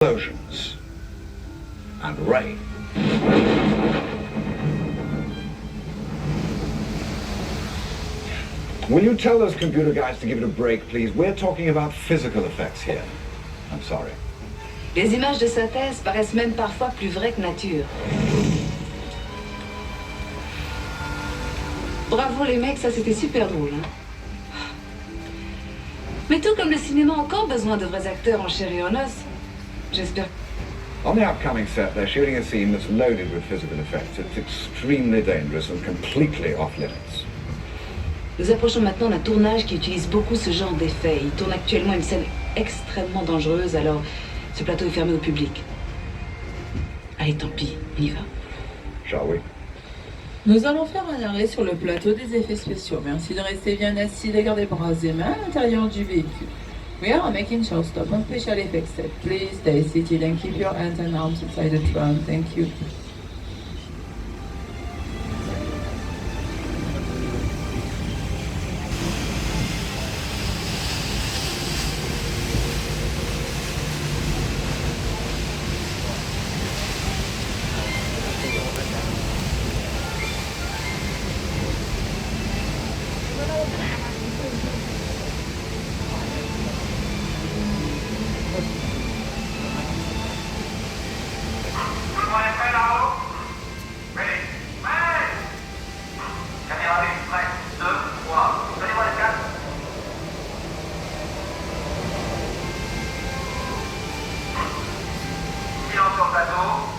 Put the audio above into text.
Explosions and rain. Will you tell those computer guys to give it a break, please? We're talking about physical effects here. I'm sorry. Les images de synthèse paraissent même parfois plus vraies que nature. Bravo les mecs, ça c'était super drôle, hein. Mais tout comme le cinéma a encore besoin de vrais acteurs en chair et en os. J'espère. On the upcoming set, they're shooting a scene that's loaded with physical effects. It's extremely dangerous and completely off limits. Nous approchons maintenant d'un tournage qui utilise beaucoup ce genre d'effets. Il tourne actuellement une scène extrêmement dangereuse, alors ce plateau est fermé au public. Allez, tant pis, on y va. Shall we? Nous allons faire un arrêt sur le plateau des effets spéciaux. Merci de rester bien assis, de garder bras et mains à l'intérieur du véhicule. We are making showstop on special effects set. Please stay seated and keep your hands and arms inside the tram. Thank you. Silence sur le plateau.